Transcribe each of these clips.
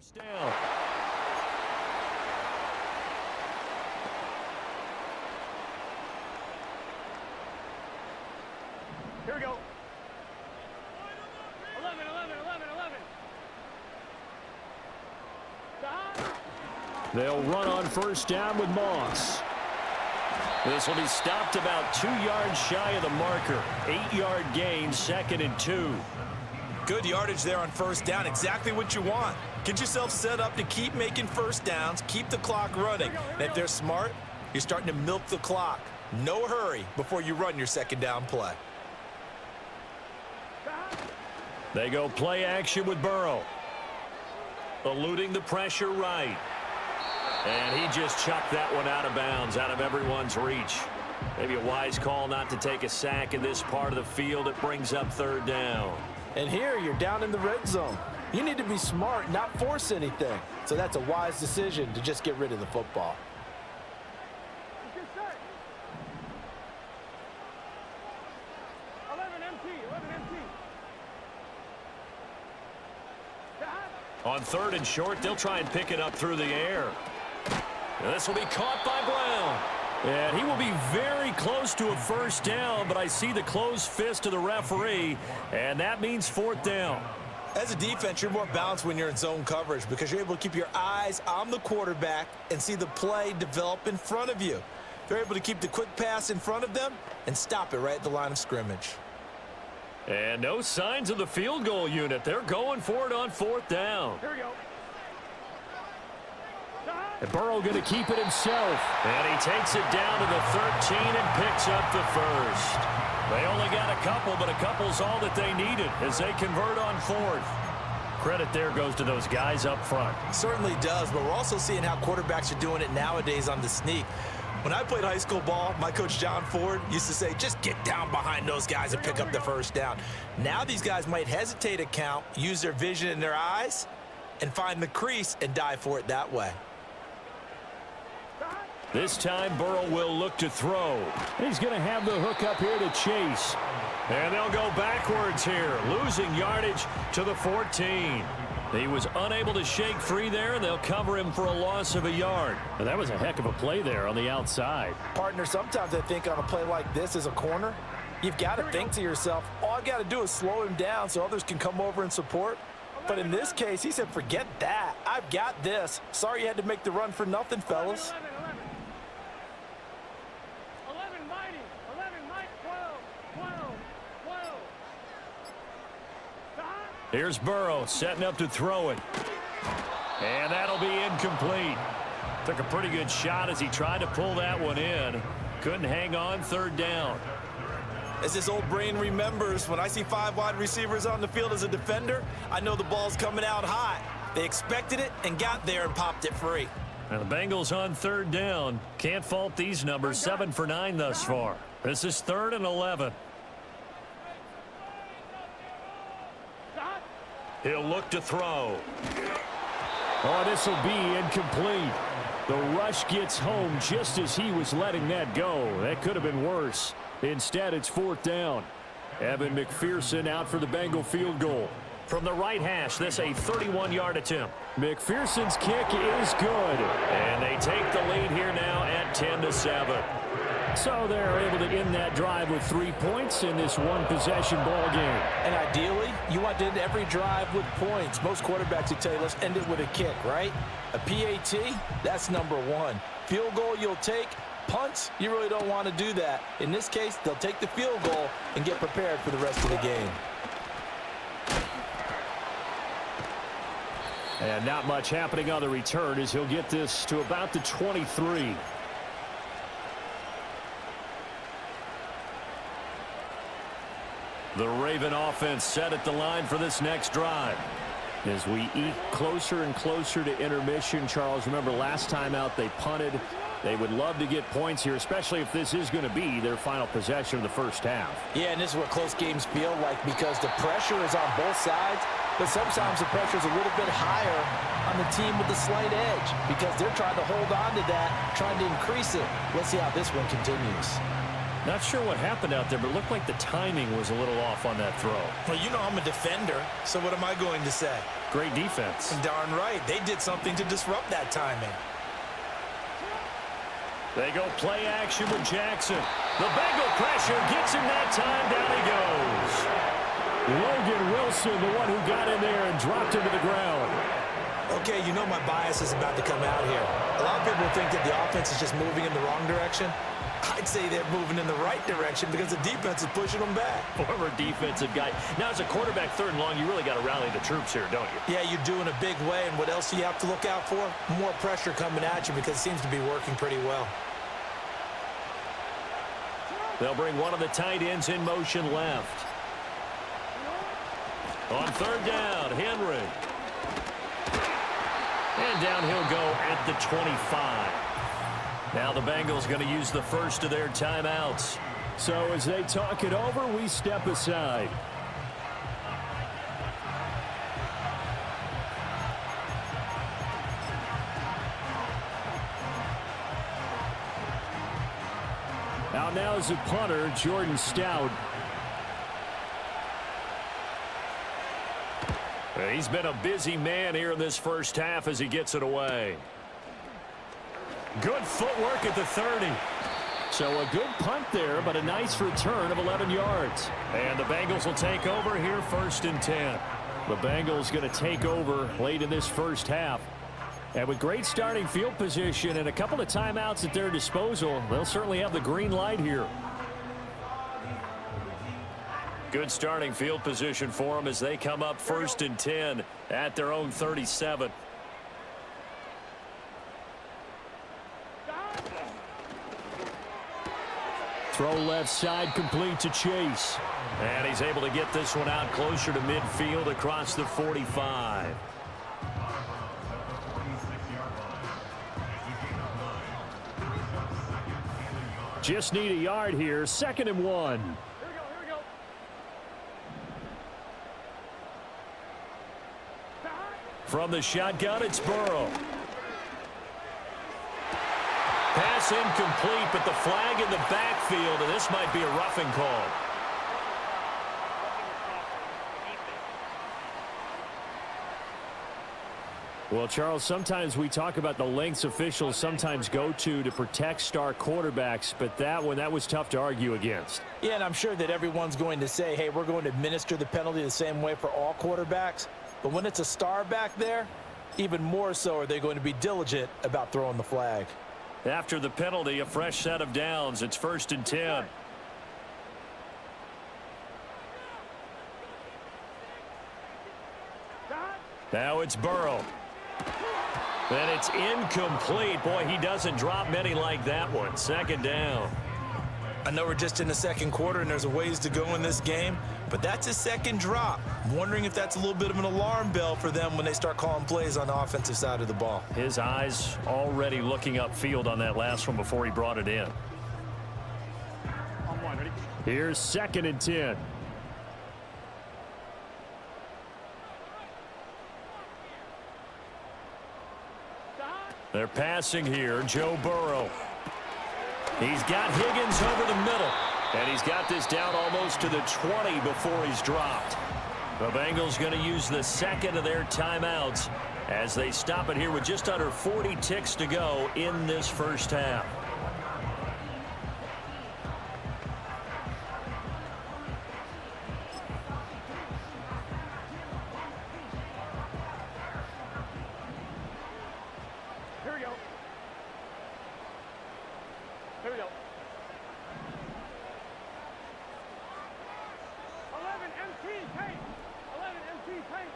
first down. Here we go. 11, 11, 11, 11. They'll run on first down with Moss. This will be stopped about 2 yards shy of the marker. 8-yard gain, 2nd and 2. Good yardage there on first down. Exactly what you want. Get yourself set up to keep making first downs, keep the clock running. And if they're smart, you're starting to milk the clock. No hurry before you run your second down play. They go play action with Burrow. Eluding the pressure right. And he just chucked that one out of bounds, out of everyone's reach. Maybe a wise call not to take a sack in this part of the field. It brings up third down. And here you're down in the red zone. You need to be smart, not force anything. So that's a wise decision to just get rid of the football. 11 MT, 11 MT. On 3rd and short, they'll try and pick it up through the air. This will be caught by Brown. And he will be very close to a first down, but I see the closed fist of the referee, and that means 4th down. As a defense, you're more balanced when you're in zone coverage because you're able to keep your eyes on the quarterback and see the play develop in front of you. They're able to keep the quick pass in front of them and stop it right at the line of scrimmage. And no signs of the field goal unit. They're going for it on 4th down. Here we go. And Burrow going to keep it himself. And he takes it down to the 13 and picks up the first. They only got a couple, but a couple's all that they needed as they convert on 4th. Credit there goes to those guys up front. Certainly does, but we're also seeing how quarterbacks are doing it nowadays on the sneak. When I played high school ball, my coach John Ford used to say, just get down behind those guys and pick up the first down. Now these guys might hesitate to count, use their vision in their eyes, and find the crease and dive for it that way. This time Burrow will look to throw. He's going to have the hook up here to Chase. And they'll go backwards here, losing yardage to the 14. He was unable to shake free there, and they'll cover him for a loss of a yard. And that was a heck of a play there on the outside. Partner, sometimes I think on a play like this as a corner, you've got to think to yourself, all I got to do is slow him down so others can come over and support. But in this case, he said, forget that. I've got this. Sorry you had to make the run for nothing, fellas. 11 mighty, 11 mighty, 12, 12, 12. Here's Burrow setting up to throw it. And that'll be incomplete. Took a pretty good shot as he tried to pull that one in. Couldn't hang on, 3rd down. As this old brain remembers, when I see 5 wide receivers on the field as a defender, I know the ball's coming out hot. They expected it and got there and popped it free. And the Bengals on 3rd down. Can't fault these numbers, 7 for 9 thus far. This is 3rd and 11. He'll look to throw. Oh, this will be incomplete. The rush gets home just as he was letting that go. That could have been worse. Instead, it's 4th down. Evan McPherson out for the Bengal field goal. From the right hash, this a 31-yard attempt. McPherson's kick is good. And they take the lead here now at 10-7. So they're able to end that drive with 3 points in this one-possession ball game. And ideally, you want to end every drive with points. Most quarterbacks would tell you, let's end it with a kick, right? A PAT, that's number 1. Field goal you'll take. Punts, you really don't want to do that. In this case, they'll take the field goal and get prepared for the rest of the game. And not much happening on the return as he'll get this to about the 23. The Raven offense set at the line for this next drive. As we eke closer and closer to intermission, Charles, remember last time out they punted. They would love to get points here, especially if this is going to be their final possession of the first half. Yeah, and this is what close games feel like because the pressure is on both sides, but sometimes the pressure is a little bit higher on the team with the slight edge because they're trying to hold on to that, trying to increase it. Let's see how this one continues. Not sure what happened out there, but it looked like the timing was a little off on that throw. Well, you know I'm a defender, so what am I going to say? Great defense. Darn right. They did something to disrupt that timing. They go play action with Jackson. The Bengal pressure gets him that time. Down he goes. Logan Wilson, the one who got in there and dropped him to the ground. Okay, you know my bias is about to come out here. A lot of people think that the offense is just moving in the wrong direction. I'd say they're moving in the right direction because the defense is pushing them back. Former defensive guy. Now, as a quarterback, 3rd and long, you really got to rally the troops here, don't you? Yeah, you do in a big way. And what else do you have to look out for? More pressure coming at you because it seems to be working pretty well. They'll bring one of the tight ends in motion left. On 3rd down, Henry. And down he'll go at the 25. Now the Bengals going to use the first of their timeouts. So as they talk it over, we step aside. Out now is the punter, Jordan Stout. He's been a busy man here in this first half as he gets it away. Good footwork at the 30. So a good punt there, but a nice return of 11 yards. And the Bengals will take over here 1st and 10. The Bengals going to take over late in this first half. And with great starting field position and a couple of timeouts at their disposal, they'll certainly have the green light here. Good starting field position for them as they come up 1st and 10 at their own 37. Throw left side complete to Chase. And he's able to get this one out closer to midfield across the 45. Just need a yard here. 2nd and 1. Here we go. From the shotgun, it's Burrow. Pass incomplete, but the flag in the backfield, and this might be a roughing call. Well, Charles, sometimes we talk about the lengths officials sometimes go to protect star quarterbacks, but that one, that was tough to argue against. Yeah, and I'm sure that everyone's going to say, hey, we're going to administer the penalty the same way for all quarterbacks. But when it's a star back there, even more so are they going to be diligent about throwing the flag. After the penalty, a fresh set of downs. It's 1st and 10. Now it's Burrow. And it's incomplete. Boy, he doesn't drop many like that one. 2nd down. I know we're just in the 2nd quarter and there's a ways to go in this game, but that's his 2nd drop. I'm wondering if that's a little bit of an alarm bell for them when they start calling plays on the offensive side of the ball. His eyes already looking upfield on that last one before he brought it in. On 1, ready? Here's 2nd and 10. They're passing here. Joe Burrow. He's got Higgins over the middle. And he's got this down almost to the 20 before he's dropped. The Bengals going to use the 2nd of their timeouts as they stop it here with just under 40 ticks to go in this first half. Here we go. Here we go. 11 MT paint. 11 MT paint.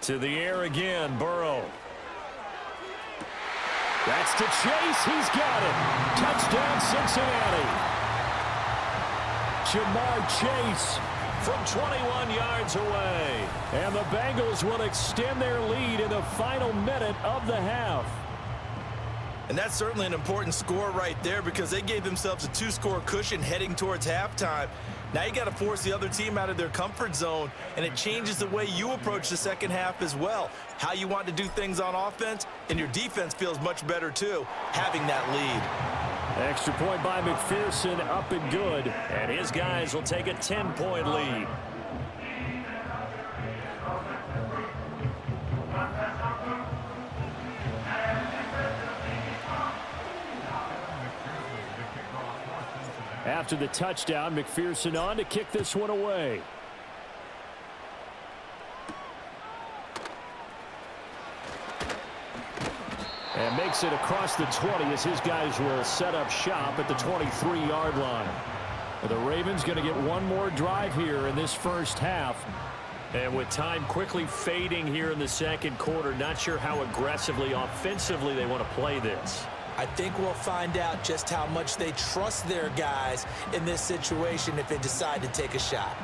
To the air again, Burrow. That's to Chase. He's got it. Touchdown, Cincinnati. Jamar Chase from 21 yards away. And the Bengals will extend their lead in the final minute of the half. And that's certainly an important score right there because they gave themselves a 2-score cushion heading towards halftime. Now you got to force the other team out of their comfort zone, and it changes the way you approach the second half as well. How you want to do things on offense, and your defense feels much better too, having that lead. Extra point by McPherson, up and good. And his guys will take a 10-point lead. After the touchdown, McPherson on to kick this one away. And makes it across the 20 as his guys will set up shop at the 23-yard line. The Ravens going to get one more drive here in this first half. And with time quickly fading here in the second quarter, not sure how aggressively, offensively they want to play this. I think we'll find out just how much they trust their guys in this situation if they decide to take a shot.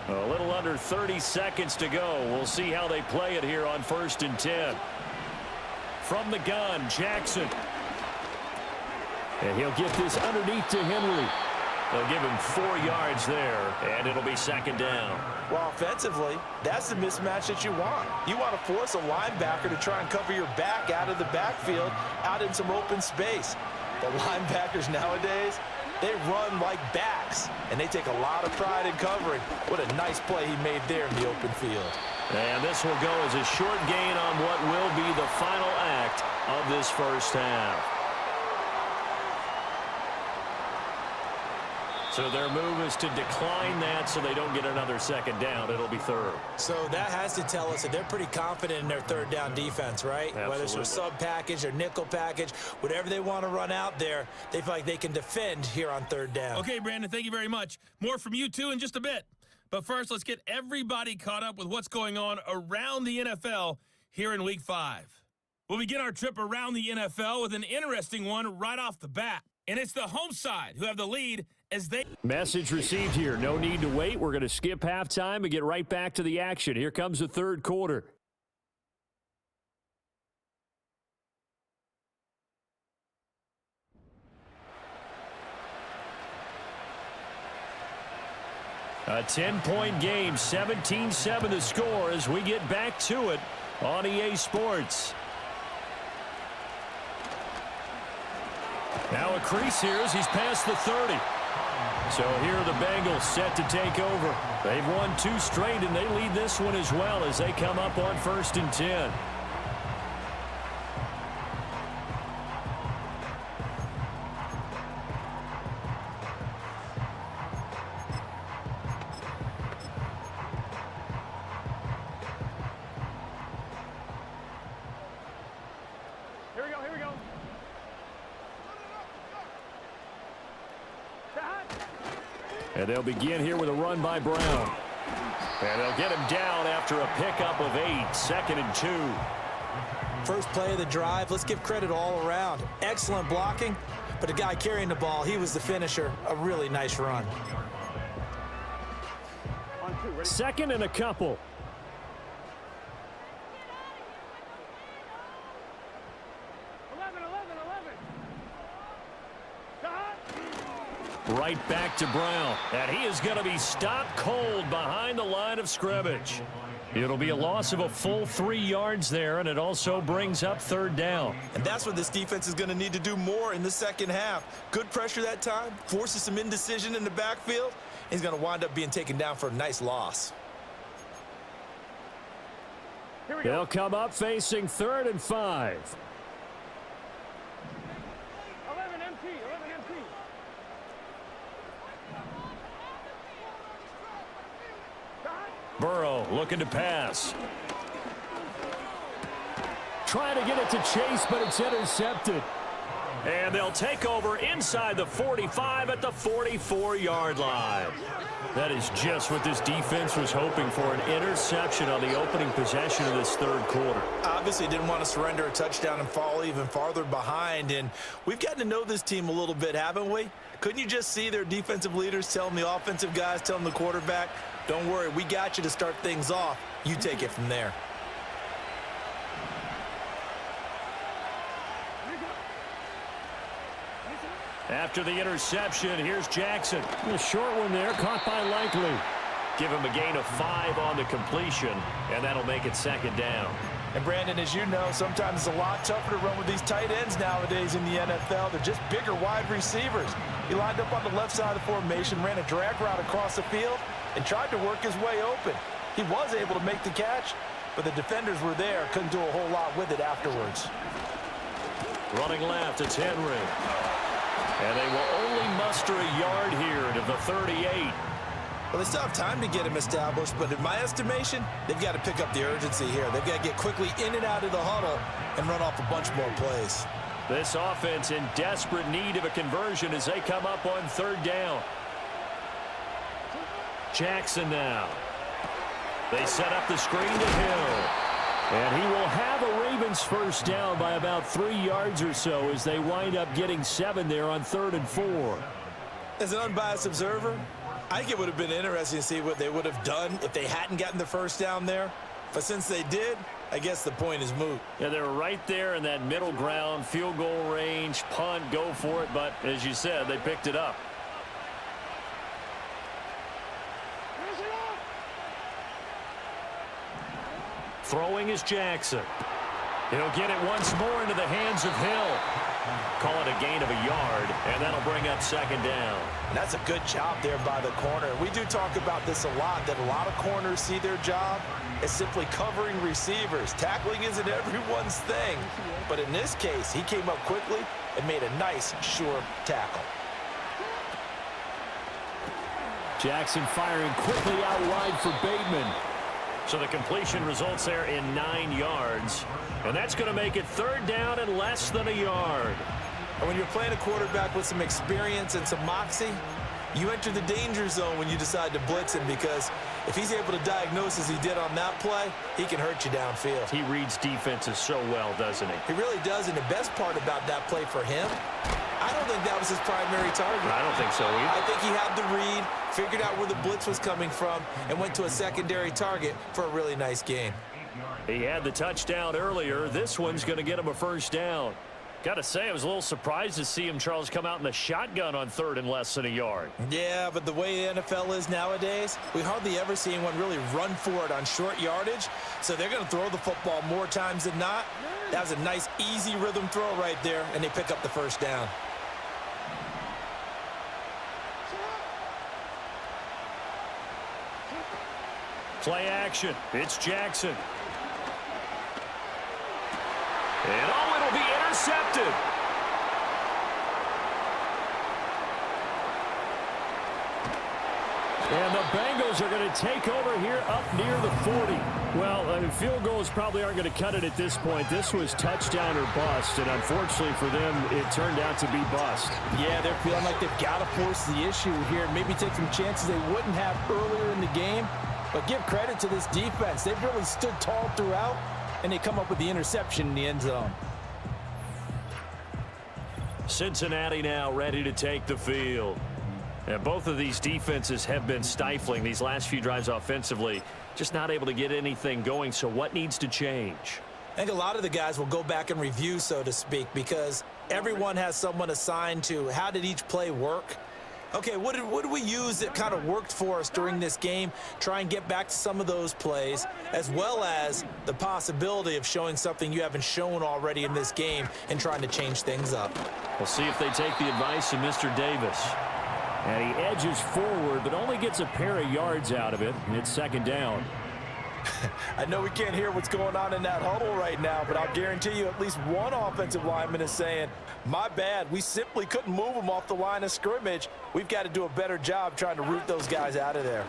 A little under 30 seconds to go. We'll see how they play it here on 1st and 10. From the gun, Jackson. And he'll get this underneath to Henry. They'll give him 4 yards there, and it'll be 2nd down. Well, offensively, that's the mismatch that you want. You want to force a linebacker to try and cover your back out of the backfield, out in some open space. The linebackers nowadays, they run like backs, and they take a lot of pride in covering. What a nice play he made there in the open field. And this will go as a short gain on what will be the final act of this first half. So their move is to decline that so they don't get another 2nd down. It'll be 3rd. So that has to tell us that they're pretty confident in their 3rd down defense, right? Absolutely. Whether it's a sub package or nickel package, whatever they want to run out there, they feel like they can defend here on 3rd down. Okay, Brandon, thank you very much. More from you two in just a bit. But first, let's get everybody caught up with what's going on around the NFL here in Week 5. We'll begin our trip around the NFL with an interesting one right off the bat. And it's the home side who have the lead as they... Message received here. No need to wait. We're going to skip halftime and get right back to the action. Here comes the 3rd quarter. A 10-point game, 17-7 the score as we get back to it on EA Sports. Now a crease here as he's past the 30. So here are the Bengals set to take over. They've won 2 straight, and they lead this one as well as they come up on 1st and 10. Here we go, here we go. And they'll begin here with a run by Brown. And they'll get him down after a pickup of 8, 2nd and 2. First play of the drive, let's give credit all around. Excellent blocking, but the guy carrying the ball, he was the finisher. A really nice run. 2nd and a couple. Right back to Brown. And he is going to be stopped cold behind the line of scrimmage. It'll be a loss of a full 3 yards there, and it also brings up 3rd down. And that's what this defense is going to need to do more in the second half. Good pressure that time, forces some indecision in the backfield. He's going to wind up being taken down for a nice loss. They'll come up facing 3rd and 5. 11 MT, 11 MT. Burrow looking to pass. Trying to get it to Chase, but it's intercepted. And they'll take over inside the 45 at the 44-yard line. That is just what this defense was hoping for, an interception on the opening possession of this 3rd quarter. Obviously didn't want to surrender a touchdown and fall even farther behind. And we've gotten to know this team a little bit, haven't we? Couldn't you just see their defensive leaders telling the offensive guys, telling the quarterback, don't worry, we got you to start things off. You take it from there. After the interception, here's Jackson. A short one there, caught by Likely. Give him a gain of 5 on the completion, and that'll make it 2nd down. And Brandon, as you know, sometimes it's a lot tougher to run with these tight ends nowadays in the NFL. They're just bigger wide receivers. He lined up on the left side of the formation, ran a drag route across the field, and tried to work his way open. He was able to make the catch, but the defenders were there, couldn't do a whole lot with it afterwards. Running left, it's Henry. And they will only muster a yard here to the 38. Well, they still have time to get him established, but in my estimation, they've got to pick up the urgency here. They've got to get quickly in and out of the huddle and run off a bunch more plays. This offense in desperate need of a conversion as they come up on 3rd down. Jackson now. They set up the screen to Hill. And he will have a Ravens 1st down by about 3 yards or so as they wind up getting 7 there on 3rd and 4. As an unbiased observer, I think it would have been interesting to see what they would have done if they hadn't gotten the 1st down there. But since they did, I guess the point is moot. Yeah, they were right there in that middle ground, field goal range, punt, go for it. But as you said, they picked it up. Throwing is Jackson. He'll get it once more into the hands of Hill. Call it a gain of a yard, and that'll bring up 2nd down. And that's a good job there by the corner. We do talk about this a lot, that a lot of corners see their job as simply covering receivers. Tackling isn't everyone's thing. But in this case, he came up quickly and made a nice, sure tackle. Jackson firing quickly out wide for Bateman. So the completion results there in 9 yards. And that's going to make it 3rd down and less than a yard. And when you're playing a quarterback with some experience and some moxie, you enter the danger zone when you decide to blitz him, because if he's able to diagnose as he did on that play, he can hurt you downfield. He reads defenses so well, doesn't he? He really does, and the best part about that play for him, I don't think that was his primary target. I don't think so either. I think he had the read, figured out where the blitz was coming from, and went to a secondary target for a really nice game. He had the touchdown earlier. This one's going to get him a 1st down. Got to say, I was a little surprised to see him, Charles, come out in the shotgun on 3rd and less than a yard. Yeah, but the way the NFL is nowadays, we hardly ever see anyone really run for it on short yardage. So they're going to throw the football more times than not. That was a nice, easy rhythm throw right there, and they pick up the 1st down. Play action. It's Jackson. And oh, it'll be intercepted. And the Bengals are going to take over here up near the 40. Well, field goals probably aren't going to cut it at this point. This was touchdown or bust, and unfortunately for them, it turned out to be bust. Yeah, they're feeling like they've got to force the issue here, maybe take some chances they wouldn't have earlier in the game. But give credit to this defense. They've really stood tall throughout, and they come up with the interception in the end zone. Cincinnati now ready to take the field. And both of these defenses have been stifling these last few drives offensively. Just not able to get anything going. So what needs to change? I think a lot of the guys will go back and review, so to speak, because everyone has someone assigned to how did each play work. Okay, what did we use that kind of worked for us during this game? Try and get back to some of those plays, as well as the possibility of showing something you haven't shown already in this game and trying to change things up. We'll see if they take the advice of Mr. Davis. And he edges forward, but only gets a pair of yards out of it, and it's 2nd down. I know we can't hear what's going on in that huddle right now, but I'll guarantee you at least one offensive lineman is saying, my bad, we simply couldn't move them off the line of scrimmage. We've got to do a better job trying to root those guys out of there.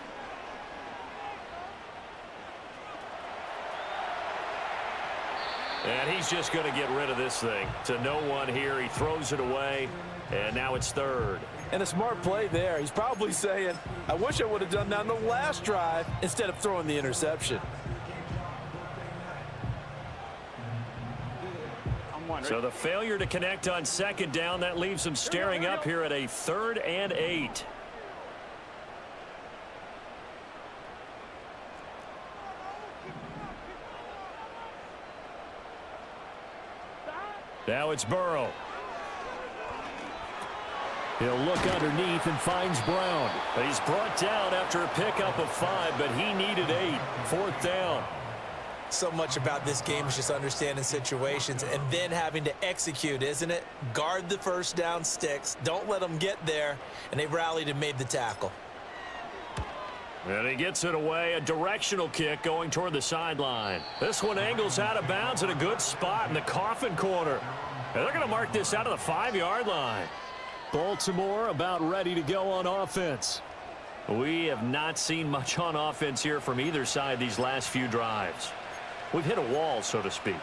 And he's just going to get rid of this thing. To no one here, he throws it away, and now it's 3rd. And a smart play there. He's probably saying, I wish I would have done that on the last drive instead of throwing the interception. So the failure to connect on 2nd down, that leaves them staring up here at a 3rd and 8. Now it's Burrow. He'll look underneath and finds Brown. He's brought down after a pickup of 5, but he needed 8. 4th down. So much about this game is just understanding situations and then having to execute, isn't it? Guard the first down sticks. Don't let them get there. And they rallied and made the tackle. And he gets it away. A directional kick going toward the sideline. This one angles out of bounds at a good spot in the coffin corner. And they're going to mark this out of the 5-yard line. Baltimore about ready to go on offense. We have not seen much on offense here from either side these last few drives. We've hit a wall, so to speak.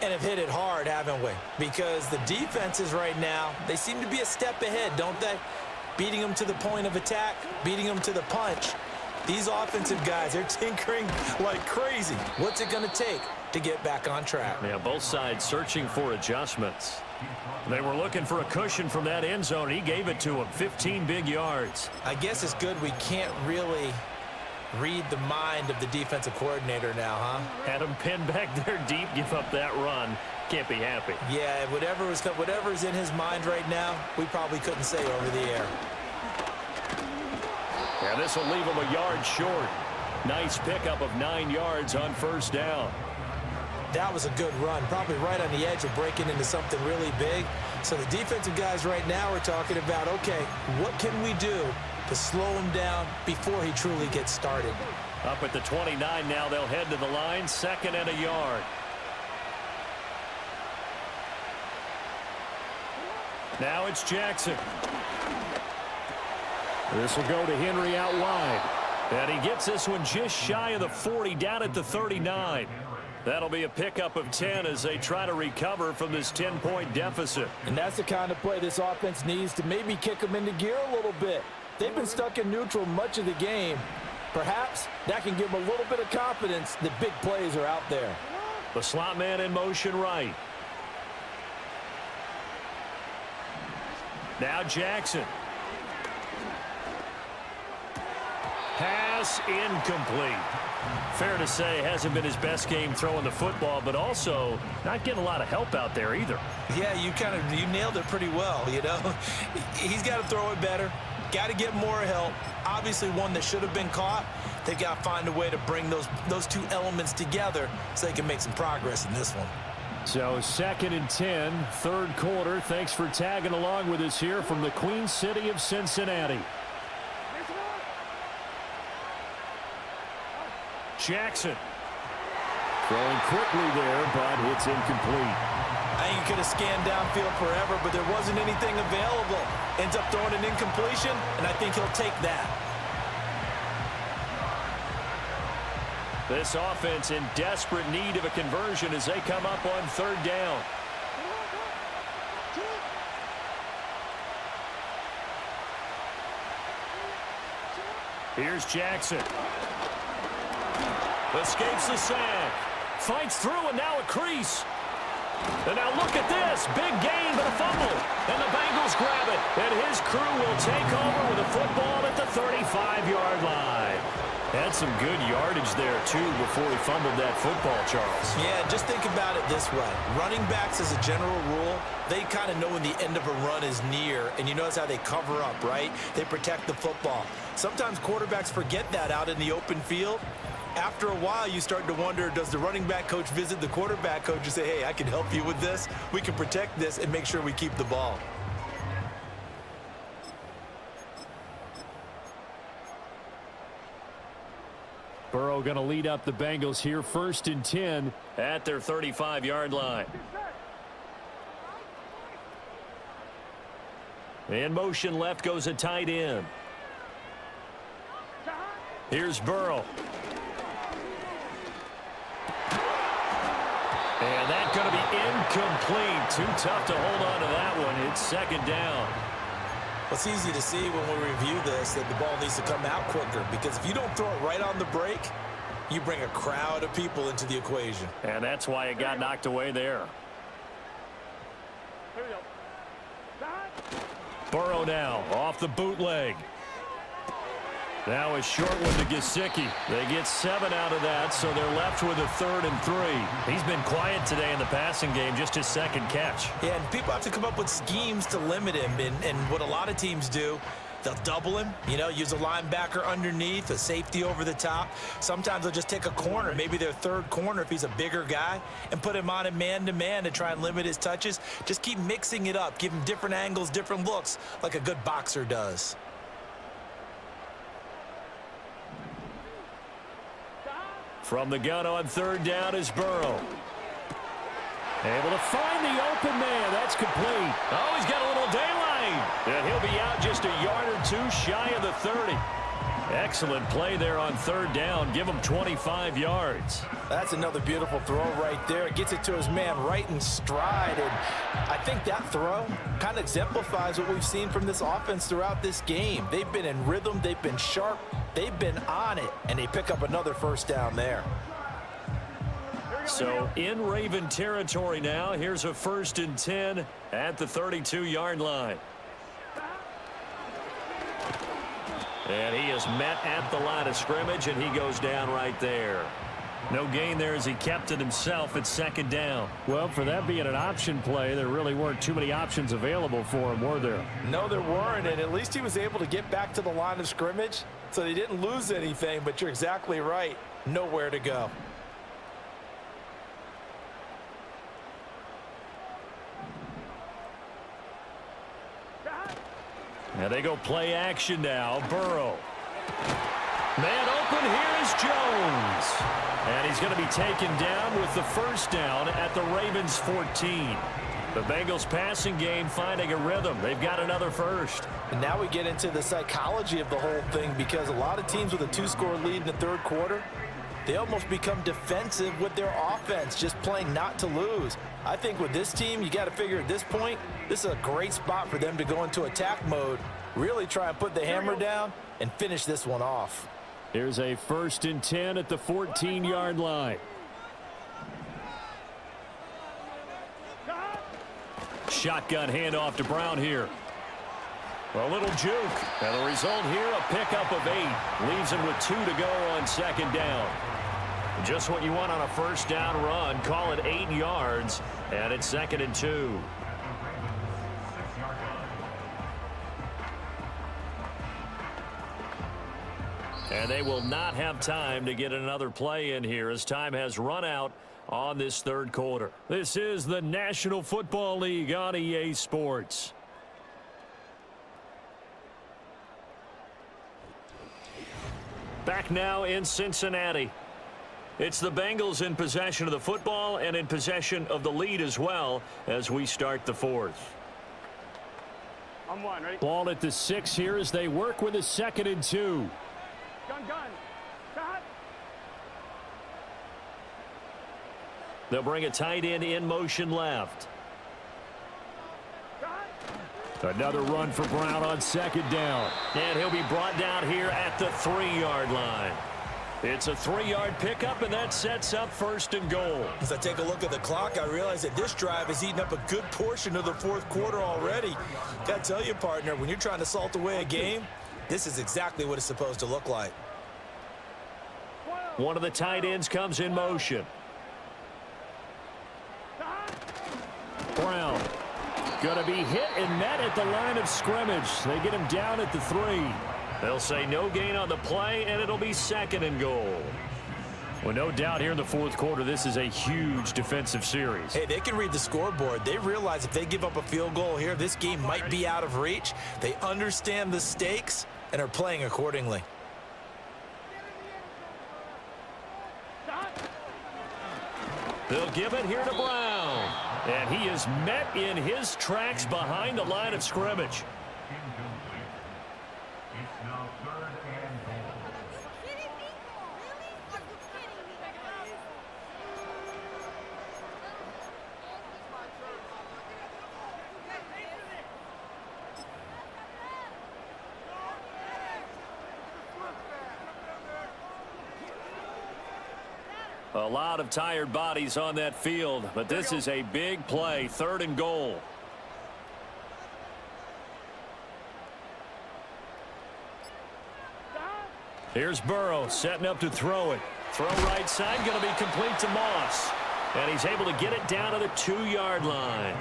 And have hit it hard, haven't we? Because the defenses right now, they seem to be a step ahead, don't they? Beating them to the point of attack, beating them to the punch. These offensive guys, they're tinkering like crazy. What's it going to take to get back on track? Yeah, both sides searching for adjustments. They were looking for a cushion from that end zone. He gave it to him. 15 big yards. I guess it's good we can't really read the mind of the defensive coordinator now, huh? Had him pinned back there deep, give up that run. Can't be happy. Yeah, whatever's in his mind right now, we probably couldn't say over the air. Yeah, this will leave him a yard short. Nice pickup of 9 yards on 1st down. That was a good run, probably right on the edge of breaking into something really big. So the defensive guys right now are talking about, okay, what can we do to slow him down before he truly gets started? Up at the 29 now, they'll head to the line, 2nd and a yard. Now it's Jackson. This will go to Henry out wide. And he gets this one just shy of the 40, down at the 39. That'll be a pickup of 10 as they try to recover from this 10-point deficit. And that's the kind of play this offense needs to maybe kick them into gear a little bit. They've been stuck in neutral much of the game. Perhaps that can give them a little bit of confidence that big plays are out there. The slot man in motion right. Now Jackson. Pass incomplete. Fair to say, hasn't been his best game throwing the football, but also not getting a lot of help out there either. Yeah, you nailed it pretty well, you know. He's got to throw it better. Got to get more help. Obviously one that should have been caught. They've got to find a way to bring those two elements together so they can make some progress in this one. So 2nd and 10, 3rd quarter. Thanks for tagging along with us here from the Queen City of Cincinnati. Jackson. Throwing quickly there, but it's incomplete. I think he could have scanned downfield forever, but there wasn't anything available. Ends up throwing an incompletion, and I think he'll take that. This offense in desperate need of a conversion as they come up on 3rd down. Here's Jackson. Escapes the sack. Fights through, and now a crease. And now look at this. Big gain, but a fumble. And the Bengals grab it. And his crew will take over with a football at the 35-yard line. Had some good yardage there, too, before he fumbled that football, Charles. Yeah, just think about it this way. Running backs, as a general rule, they kind of know when the end of a run is near, and you notice how they cover up, right? They protect the football. Sometimes quarterbacks forget that out in the open field. After a while, you start to wonder, does the running back coach visit the quarterback coach and say, hey, I can help you with this. We can protect this and make sure we keep the ball. Burrow going to lead up the Bengals here, 1st and 10 at their 35-yard line. In motion left goes a tight end. Here's Burrow. And that's going to be incomplete. Too tough to hold on to that one. It's 2nd down. It's easy to see when we review this that the ball needs to come out quicker, because if you don't throw it right on the break, you bring a crowd of people into the equation. And that's why it got knocked away there. Burrow now off the bootleg. Now a short one to Gesicki. They get 7 out of that, so they're left with a 3rd and 3. He's been quiet today in the passing game, just his second catch. Yeah, and people have to come up with schemes to limit him, and what a lot of teams do, they'll double him, use a linebacker underneath, a safety over the top. Sometimes they'll just take a corner, maybe their 3rd corner if he's a bigger guy, and put him on a man-to-man to try and limit his touches. Just keep mixing it up, give him different angles, different looks, like a good boxer does. From the gun on 3rd down is Burrow. Able to find the open man. That's complete. Oh, he's got a little daylight. And he'll be out just a yard or 2 shy of the 30. Excellent play there on 3rd down. Give him 25 yards. That's another beautiful throw right there. It gets it to his man right in stride. And I think that throw kind of exemplifies what we've seen from this offense throughout this game. They've been in rhythm. They've been sharp. They've been on it. And they pick up another 1st down there. So in Raven territory now. Here's a 1st and 10 at the 32-yard line. And he is met at the line of scrimmage, and he goes down right there. No gain there as he kept it himself at 2nd down. Well, for that being an option play, there really weren't too many options available for him, were there? No, there weren't, and at least he was able to get back to the line of scrimmage, so they didn't lose anything, but you're exactly right. Nowhere to go. And they go play action now. Burrow. Man open. Here is Jones. And he's going to be taken down with the 1st down at the Ravens 14. The Bengals passing game finding a rhythm. They've got another 1st. And now we get into the psychology of the whole thing, because a lot of teams with a 2-score lead in the 3rd quarter, they almost become defensive with their offense, just playing not to lose. I think with this team, you got to figure at this point, this is a great spot for them to go into attack mode, really try and put the hammer down and finish this one off. Here's a 1st and 10 at the 14-yard line. Shotgun handoff to Brown here. A little juke. And the result here, a pickup of 8. Leaves him with 2 to go on 2nd down. Just what you want on a 1st down run. Call it 8 yards. And it's 2nd and 2. And they will not have time to get another play in here as time has run out on this 3rd quarter. This is the National Football League on EA Sports. Back now in Cincinnati. It's the Bengals in possession of the football and in possession of the lead as well as we start the 4th. On 1, ready? Ball at the 6 here as they work with a 2nd and 2. Gun. Shot. They'll bring a tight end in motion left. Another run for Brown on 2nd down. And he'll be brought down here at the 3-yard line. It's a 3-yard pickup, and that sets up 1st and goal. As I take a look at the clock, I realize that this drive has eaten up a good portion of the 4th quarter already. Got to tell you, partner, when you're trying to salt away a game, this is exactly what it's supposed to look like. One of the tight ends comes in motion. Brown going to be hit and met at the line of scrimmage. They get him down at the 3. They'll say no gain on the play, and it'll be 2nd and goal. Well, no doubt here in the 4th quarter, this is a huge defensive series. Hey, they can read the scoreboard. They realize if they give up a field goal here, this game might be out of reach. They understand the stakes and are playing accordingly. They'll give it here to Brown. And he is met in his tracks behind the line of scrimmage. A lot of tired bodies on that field, but this is a big play, 3rd and goal. Here's Burrow setting up to throw it. Throw right side, going to be complete to Moss. And he's able to get it down to the 2-yard line.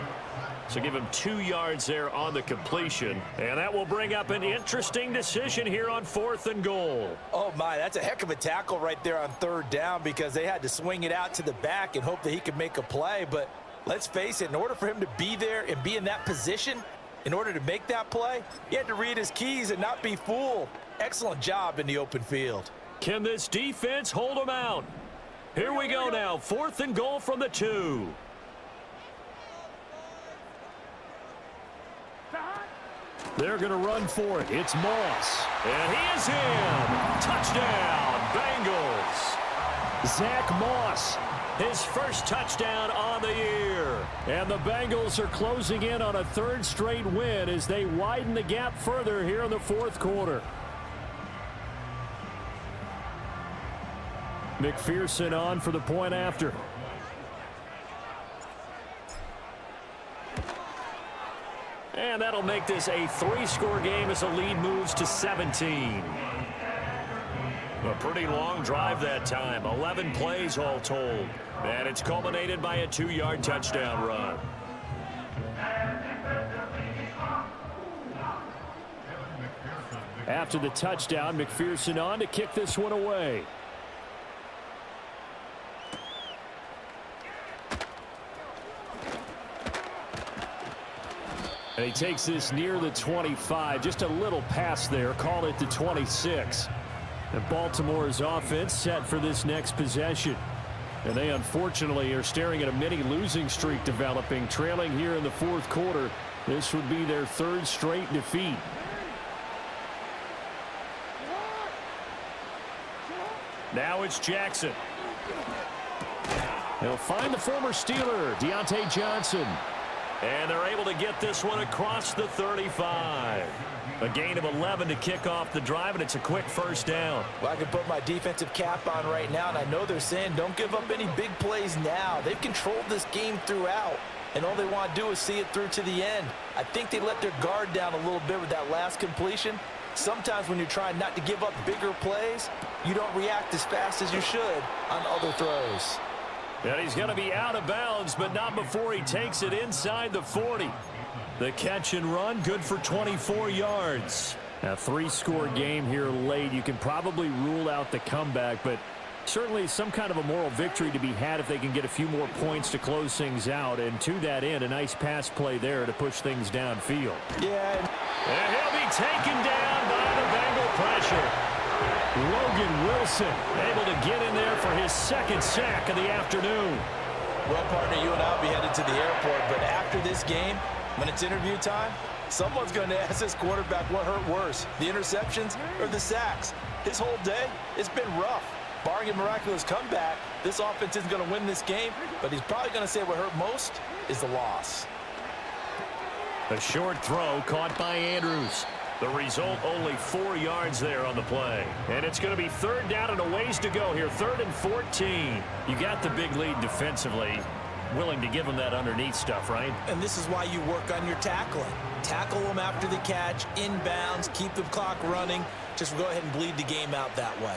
So give him 2 yards there on the completion. And that will bring up an interesting decision here on 4th and goal. Oh, my, that's a heck of a tackle right there on 3rd down because they had to swing it out to the back and hope that he could make a play. But let's face it, in order for him to be there and be in that position, in order to make that play, he had to read his keys and not be fooled. Excellent job in the open field. Can this defense hold him out? Here we go now, 4th and goal from the 2. They're going to run for it. It's Moss. And he is in. Touchdown, Bengals. Zach Moss, his first touchdown on the year. And the Bengals are closing in on a 3rd straight win as they widen the gap further here in the 4th quarter. McPherson on for the point after. And that'll make this a 3-score game as the lead moves to 17. A pretty long drive that time. 11 plays all told. And it's culminated by a 2-yard touchdown run. After the touchdown, McPherson on to kick this one away. And he takes this near the 25. Just a little pass there. Call it the 26. And Baltimore's offense set for this next possession. And they unfortunately are staring at a mini losing streak developing. Trailing here in the 4th quarter. This would be their 3rd straight defeat. Now it's Jackson. He'll find the former Steeler, Deontay Johnson. And they're able to get this one across the 35. A gain of 11 to kick off the drive, and it's a quick 1st down. Well, I can put my defensive cap on right now, and I know they're saying don't give up any big plays now. They've controlled this game throughout, and all they want to do is see it through to the end. I think they let their guard down a little bit with that last completion. Sometimes when you're trying not to give up bigger plays, you don't react as fast as you should on other throws. And he's going to be out of bounds, but not before he takes it inside the 40. The catch and run, good for 24 yards. A 3-score game here late. You can probably rule out the comeback, but certainly some kind of a moral victory to be had if they can get a few more points to close things out. And to that end, a nice pass play there to push things downfield. Yeah. And he'll be taken down by the Bengal pressure. Logan Wilson able to get in there for his 2nd sack of the afternoon. Well, partner, you and I will be headed to the airport, but after this game, when it's interview time, someone's going to ask this quarterback what hurt worse, the interceptions or the sacks. His whole day, it's been rough. Barring a miraculous comeback, this offense isn't going to win this game, but he's probably going to say what hurt most is the loss. A short throw caught by Andrews. The result, only 4 yards there on the play. And it's going to be 3rd down and a ways to go here. 3rd and 14. You got the big lead defensively. Willing to give them that underneath stuff, right? And this is why you work on your tackling. Tackle them after the catch, inbounds, keep the clock running. Just go ahead and bleed the game out that way.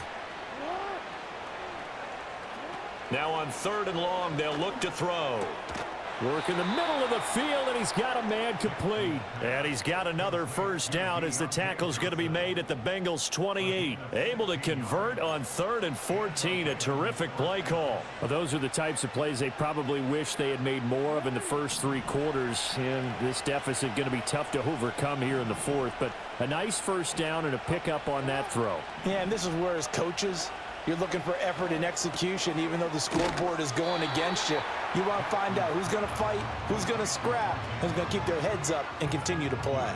Now on 3rd and long, they'll look to throw. Work in the middle of the field, and he's got a man complete. And he's got another 1st down as the tackle's going to be made at the Bengals' 28. Able to convert on 3rd and 14. A terrific play call. Well, those are the types of plays they probably wish they had made more of in the first 3 quarters. And this deficit going to be tough to overcome here in the 4th. But a nice 1st down and a pickup on that throw. Yeah, and this is where as coaches, you're looking for effort and execution, even though the scoreboard is going against you. You want to find out who's going to fight, who's going to scrap, who's going to keep their heads up and continue to play.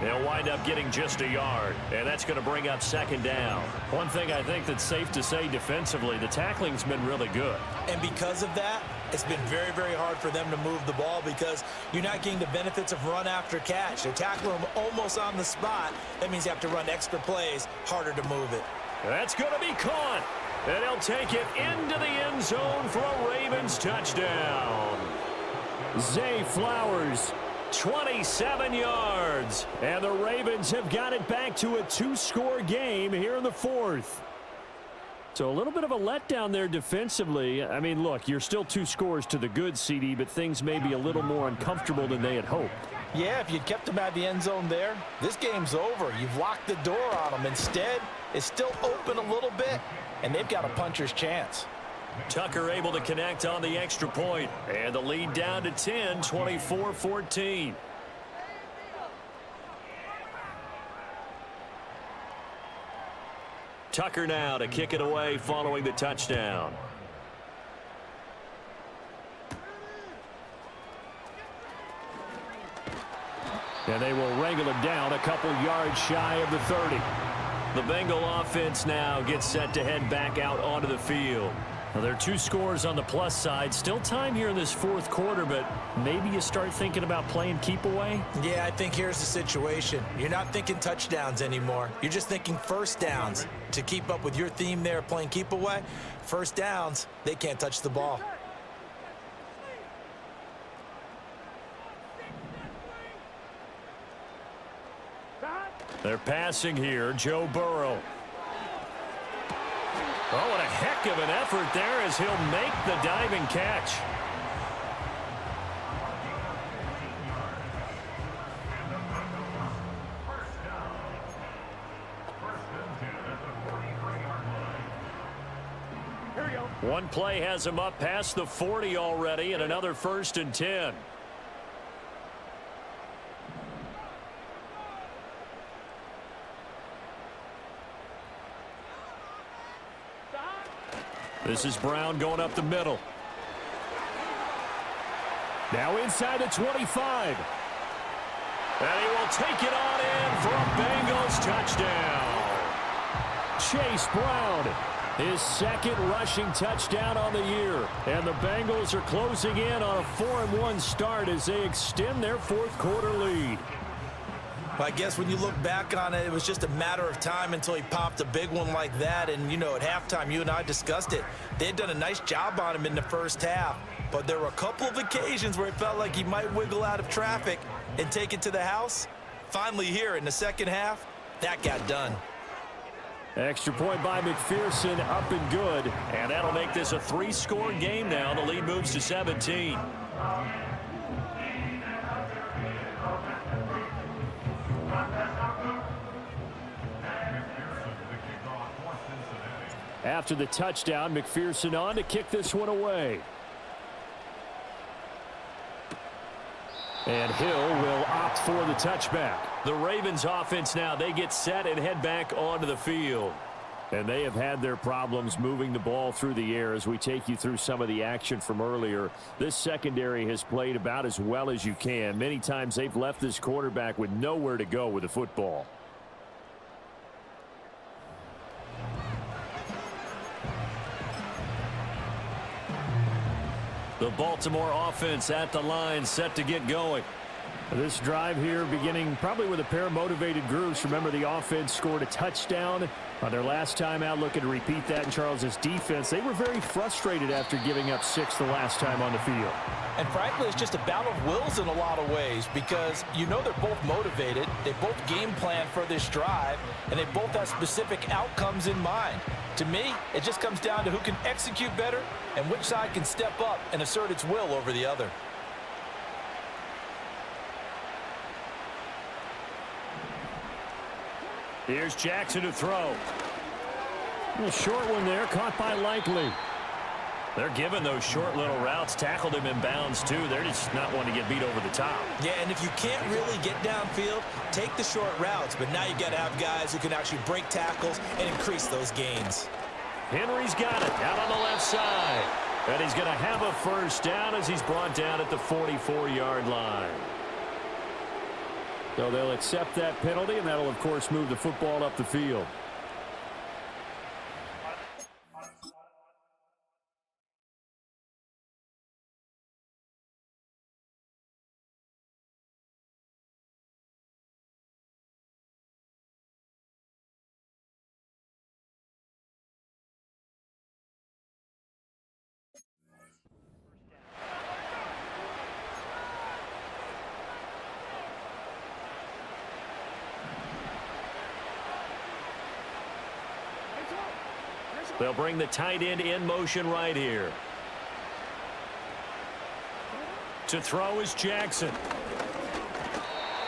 They'll wind up getting just a yard, and that's going to bring up 2nd down. One thing I think that's safe to say defensively, the tackling's been really good. And because of that, it's been very, very hard for them to move the ball because you're not getting the benefits of run after catch. They're tackling them almost on the spot. That means you have to run extra plays, harder to move it. That's going to be caught. And he'll take it into the end zone for a Ravens touchdown. Zay Flowers 27 yards. And the Ravens have got it back to a 2-score game here in the fourth. So a little bit of a letdown there defensively. I mean, look, you're still 2 scores to the good, CD, but things may be a little more uncomfortable than they had hoped. Yeah, if you'd kept them at the end zone there, this game's over. You've locked the door on them. Instead, it's still open a little bit, and they've got a puncher's chance. Tucker able to connect on the extra point, and the lead down to 10, 24-14. Tucker now to kick it away following the touchdown. And they will wrangle him down a couple yards shy of the 30. The Bengal offense now gets set to head back out onto the field. Now, there are 2 scores on the plus side. Still time here in this fourth quarter, but maybe you start thinking about playing keep away? Yeah, I think here's the situation. You're not thinking touchdowns anymore. You're just thinking first downs. To keep up with your theme there, playing keep away, first downs, they can't touch the ball. They're passing here, Joe Burrow. Oh, what a heck of an effort there as he'll make the diving catch. One play has him up past the 40 already, and another 1st and 10. This is Brown going up the middle. Now inside the 25. And he will take it on in for a Bengals touchdown. Chase Brown, his 2nd rushing touchdown on the year. And the Bengals are closing in on a 4-1 start as they extend their fourth quarter lead. I guess when you look back on it, it was just a matter of time until he popped a big one like that. And, you know, at halftime, you and I discussed it. They had done a nice job on him in the first half. But there were a couple of occasions where it felt like he might wiggle out of traffic and take it to the house. Finally here in the second half, that got done. Extra point by McPherson, up and good. And that'll make this a 3-score game now. The lead moves to 17. After the touchdown, McPherson on to kick this one away. And Hill will opt for the touchback. The Ravens offense now, they get set and head back onto the field. And they have had their problems moving the ball through the air as we take you through some of the action from earlier. This secondary has played about as well as you can. Many times they've left this quarterback with nowhere to go with the football. The Baltimore offense at the line, set to get going. This drive here beginning probably with a pair of motivated groups. Remember, the offense scored a touchdown on their last time out. Looking to repeat that in Charles's defense. They were very frustrated after giving up 6 the last time on the field. And frankly, it's just a battle of wills in a lot of ways because you know they're both motivated. They both game plan for this drive, and they both have specific outcomes in mind. To me, it just comes down to who can execute better and which side can step up and assert its will over the other. Here's Jackson to throw. A short one there, caught by Likely. They're giving those short little routes, tackled him in bounds too. They're just not wanting to get beat over the top. Yeah, and if you can't really get downfield, take the short routes. But now you got to have guys who can actually break tackles and increase those gains. Henry's got it out on the left side. And he's going to have a first down as he's brought down at the 44-yard line. So they'll accept that penalty, and that'll, of course, move the football up the field. They'll bring the tight end in motion right here. To throw is Jackson.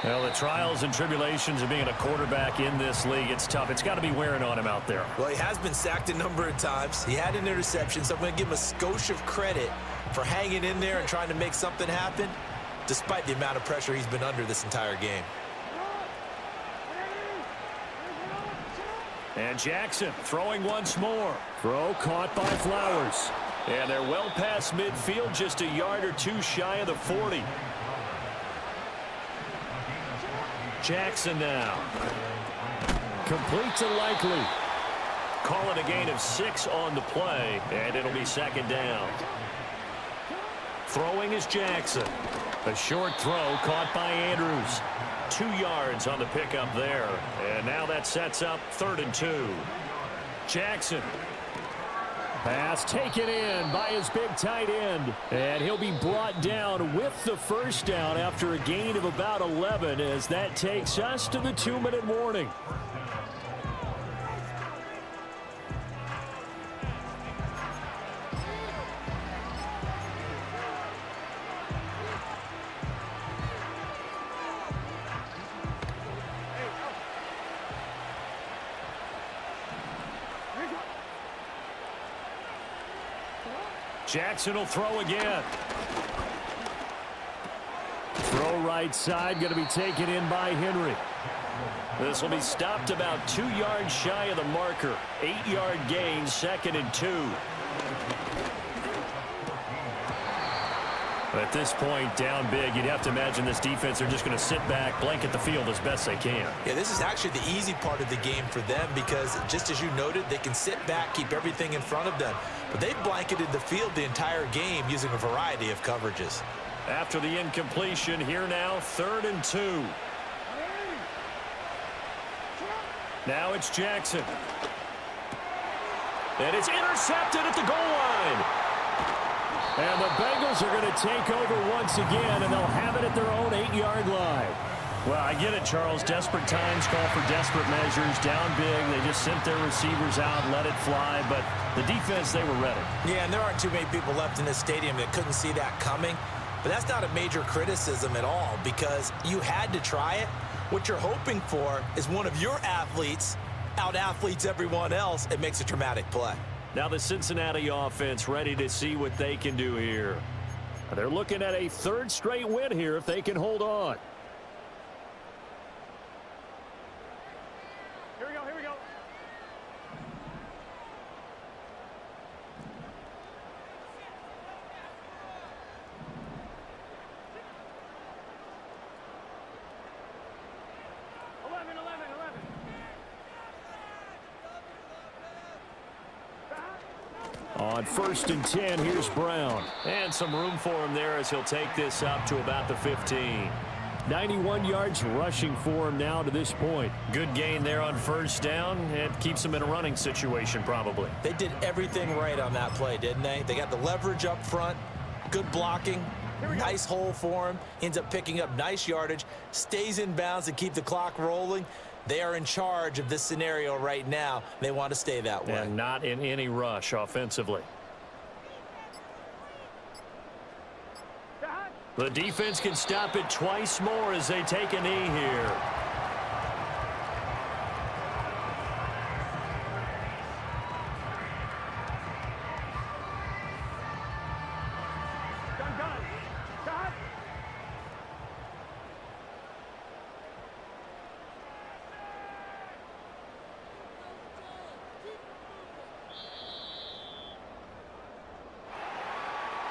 Well, the trials and tribulations of being a quarterback in this league, it's tough. It's got to be wearing on him out there. Well, he has been sacked a number of times. He had an interception, so I'm going to give him a skosh of credit for hanging in there and trying to make something happen, despite the amount of pressure he's been under this entire game. And Jackson throwing once more. Throw caught by Flowers. And they're well past midfield, just a yard or two shy of the 40. Jackson now. Complete to Likely. Call it a gain of 6 on the play, and it'll be second down. Throwing is Jackson. A short throw caught by Andrews. 2 yards on the pickup there. And now that sets up 3rd and 2. Jackson. Pass taken in by his big tight end. And he'll be brought down with the first down after a gain of about 11 as that takes us to the 2-minute warning. Jackson will throw again. Throw right side, going to be taken in by Henry. This will be stopped about 2 yards shy of the marker. 8-yard gain, 2nd and 2. At this point, down big, you'd have to imagine this defense are just going to sit back, blanket the field as best they can. Yeah, this is actually the easy part of the game for them because, just as you noted, they can sit back, keep everything in front of them. But they've blanketed the field the entire game using a variety of coverages. After the incompletion, here now, 3rd and 2. Now it's Jackson. And it's intercepted at the goal line. And the Bengals are going to take over once again, and they'll have it at their own 8-yard line. Well, I get it, Charles. Desperate times call for desperate measures. Down big, they just sent their receivers out, let it fly. But the defense, they were ready. Yeah, and there aren't too many people left in this stadium that couldn't see that coming. But that's not a major criticism at all because you had to try it. What you're hoping for is one of your athletes out-athletes everyone else and makes a dramatic play. Now the Cincinnati offense ready to see what they can do here. They're looking at a 3rd straight win here if they can hold on. Here we go, here we go. On 1st and 10, here's Brown. And some room for him there as he'll take this up to about the 15. 91 yards rushing for him now to this point. Good gain there on 1st down. It keeps him in a running situation probably. They did everything right on that play, didn't they? They got the leverage up front, good blocking, nice hole for him, ends up picking up nice yardage, stays in bounds to keep the clock rolling. They are in charge of this scenario right now. They want to stay that way. And not in any rush offensively. The defense can stop it twice more as they take a knee here.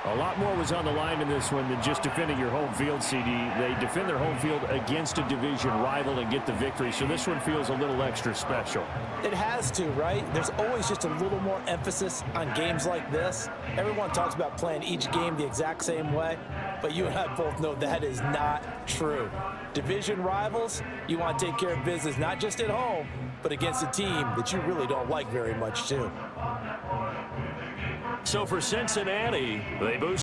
A lot more was on the line in this one than just defending your home field, CD. They defend their home field against a division rival and get the victory, so this one feels a little extra special. It has to, right? There's always just a little more emphasis on games like this. Everyone talks about playing each game the exact same way, but you and I both know that is not true. Division rivals, you want to take care of business not just at home, but against a team that you really don't like very much, too. So for Cincinnati, they boost